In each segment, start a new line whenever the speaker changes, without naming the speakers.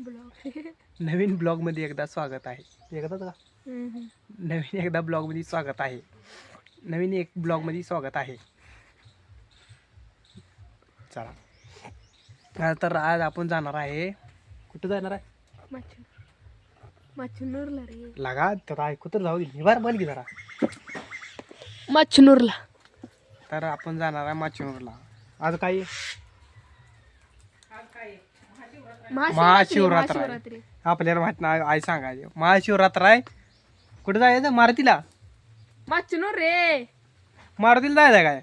नवीन ब्लॉगमध्ये एकदा स्वागत आहे. एकदाच का नवीन एकदा ब्लॉगमध्ये स्वागत आहे. नवीन एक ब्लॉगमध्ये स्वागत आहे. चला तर आज आपण जाणार आहे. कुठं जाणार आहे?
माचनूरला रे.
लागा तर ऐकू तर जाऊ दे. बरं बोल की जरा.
माचनूरला.
तर आपण जाणार आहे माचनूरला. आज काय महाशिवरात्र आहे. आपल्याला माहित नाही आई सांगायचे महाशिवरात्र आहे. कुठे जायचं? मारुतीला.
माचनूर रे.
मारुतीला जायचं काय?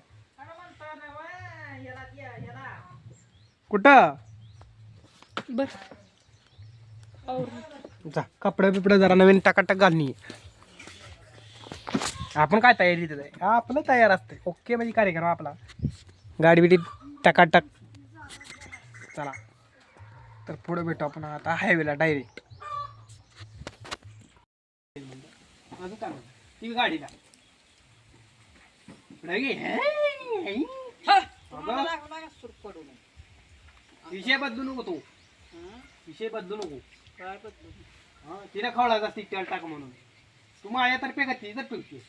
कुठं?
बर
जा कपडे बिपडे जरा नवीन टाकाटक घालणी. आपण काय तयारी तिथे आहे? आपलं तयार असते. ओके म्हणजे कार्यक्रम आपला. गाडी बिडी टाकाटक. चला तर पुढे भेटू आपण आता हायवेला डायरेक्ट. अजून काय म्हणतो? ती गाडीला विषय बदलू नको तू. विषय बदलू नको.
काय बदलू?
तिला खवळायचं असते तेल टाक म्हणून. तू माझ्यातर्फे का ती तर पिवते.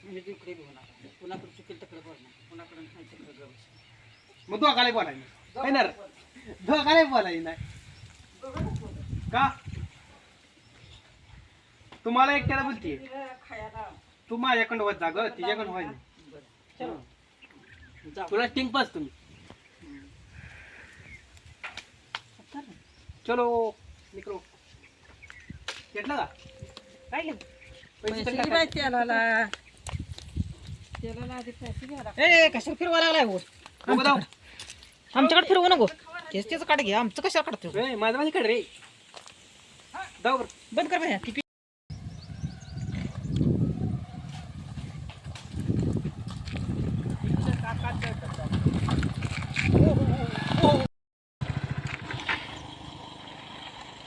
मी तिकडे बोलणार कुणाकडे चुकेल तिकडे बोलणार कुणाकडे नाही तिकडे गवस.
मग दोघाला बोलायला येणार. दोघाला बोलायला नाही का? तुम्हाला एकट्याला बोलते. तू माझ्याकडं होत जा ग. तिच्याकडं व्हायला तुला टिंग पास तुम्ही. चलो निकलो. घेतलं का?
काय घेऊ?
पैसे तर
पैसे
टाका.
तेलाला तेलाला आधी पैसे घ्या. ए कशाला फिरवा लागलाय हो?
नको जाऊ.
आमच्याकडे फिरवू नको. तेच त्याचं काढ घे. आमचं कशाला काढतो?
ए, माझं माझ्याकडे रे. जाऊ बरं.
बंद कर भैया. ती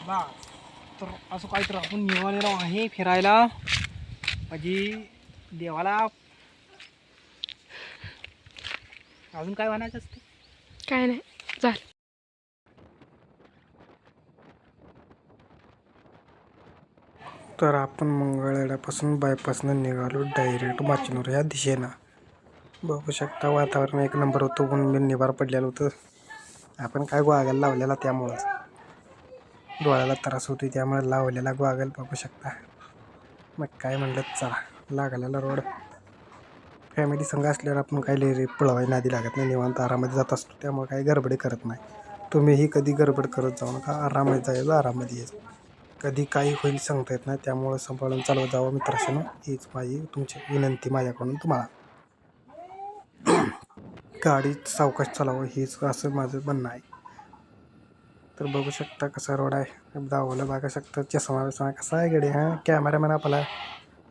बा तर असं काहीतरी आपण निघालेलो आहे फिरायला. म्हणजे देवाला अजून काय म्हणायचं असते?
काय नाही चाल.
तर आपण मंगळवेढ्यापासून बायपासनं निघालो डायरेक्ट माचनूर ह्या दिशेनं. बघू शकता वातावरण एक नंबर होतं. ऊन बिन निभार पडलेलं होतं. आपण काय गोगल लावलेला त्यामुळंच डोळ्याला त्रास होतो त्यामुळे लावलेला गोगल बघू शकता. मग काय म्हणलं चला लागलेला रोड. फॅमिली संघ असल्यावर आपण काही लेरी पळवाय नादी लागत नाही. निवांत आरामामध्ये जात असतो त्यामुळे काही गडबडी करत नाही. तुम्हीही कधी गडबड करत जाऊ नका. आरामात जायचं आरामामध्ये यायचं. कधी काही होईल सांगता येत नाही त्यामुळं सांभाळून चालवत जावं मित्रांनो. हीच माझी तुमची विनंती माझ्याकडून तुम्हाला. गाडी सावकाश चालावं हीच असं माझं म्हणणं आहे. तर बघू शकता कसा रोड आहे. दावलं बघा शकता. चष्मा बिस्मा कसा आहे गडी. हां कॅमेरामॅन आपला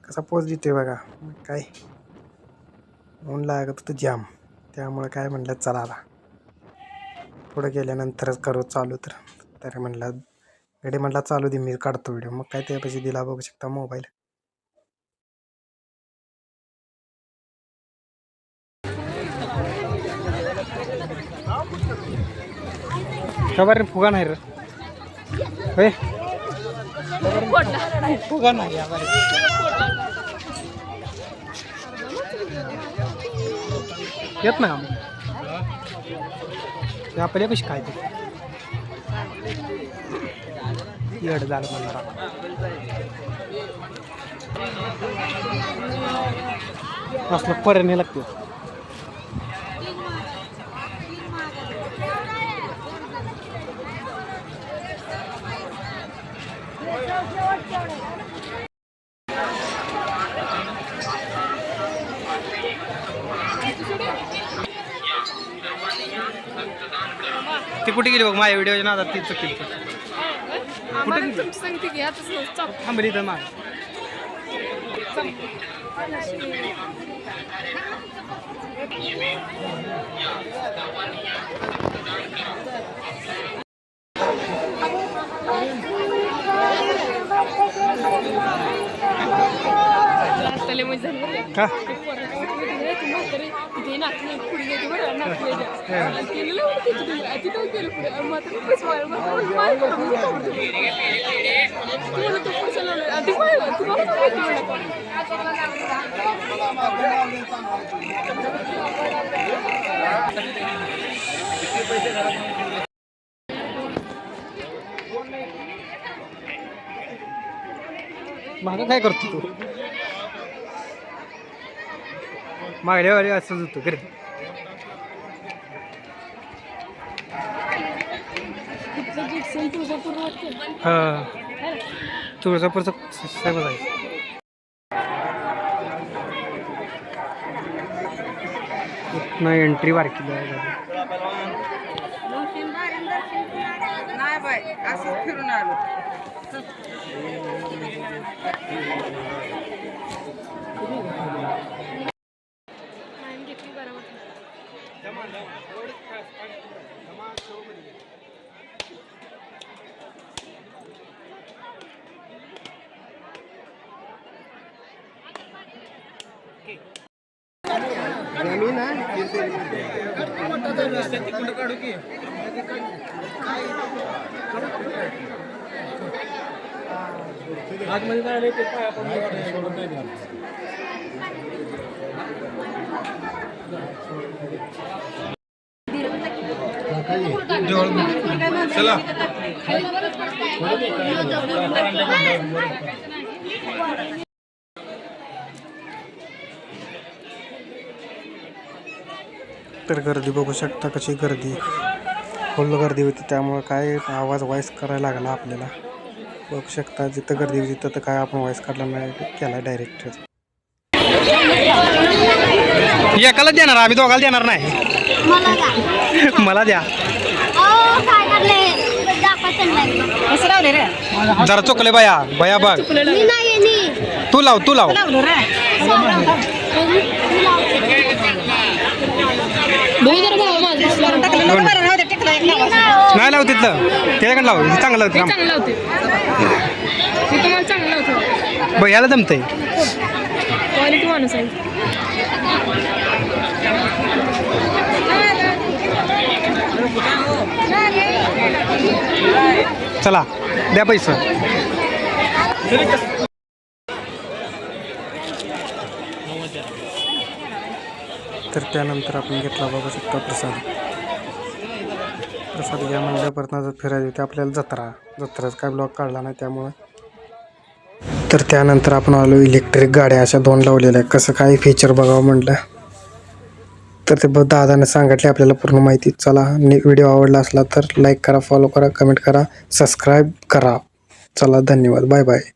कसा पोच देतोय बघा. मग काय ऊन लागत होतं जाम त्यामुळं काय म्हणलं चला आला पुढं गेल्यानंतरच करू चालू. तर म्हणलं गडी म्हटला चालू दे मी काढतो व्हिडिओ. मग काय त्यापाशी दिला बघू शकता मोबाईल. खबर फुगा नाही रे. फुगा नाही येत ना आपल्या कशी काय ते येड झालं म्हणणार. असलं पर्याय लागते. ती कुठे गेली बघ माझ्या व्हिडिओच्या नादात. ती चुकील कुठे गेली
सांगते की आता
थांबली तर माग.
लय मजा झाली.
का
ते पोराचं म्हातारी हे नाचणं पुढे गेली बरं नाचण्याच्या केलेलं होतं तिथं गेलं पुढे मात्र पैसे मार तुम्हाला तो पैसा लावला आधी तुम्हाला
मागं काय करतो तू मागल्या वाली असंच होतं खरं
तुळजापूर वाटतं
हां तुळजापूरचं फेमस आहे नाही एंट्री बारकी
नाही बाय असंच फिरून आलो
घेतली बरोबर
चला तर गर्दी बघू शकता कशी गर्दी फुल गर्दी होती त्यामुळे काय आवाज व्हॉइस करायला लागला आपल्याला बघू शकता जिथं गर्दी होती तिथं काय आपण व्हॉइस काढला नाही केला डायरेक्ट एकाला देणार आम्ही दोघाला देणार नाही मला द्या जरा चुकले बया बया बघ तू लाव नाही लाव तिथलं त्याच्याकडे लाव चांगलं होतं
चांगलं होते मी तुम्हाला चांगलं होतं
बघायला जमतंय
क्वालिटी माणूस आहे
चला द्या पैसे तर त्यानंतर आपण घेतला बघू शकता प्रसाद घ्या म्हणजे परत फिरायला होते आपल्याला जत्राच काय ब्लॉग काढला नाही त्यामुळे तर त्यानंतर आपण आलो इलेक्ट्रिक गाड्या अशा 2 लावलेल्या कसं काय फीचर बघावं म्हटलं तर ते दादाने सांगितले आपल्याला पूर्ण माहिती चला व्हिडिओ आवडला असला तर लाईक करा फॉलो करा कमेंट करा सबस्क्राईब करा चला धन्यवाद बाय बाय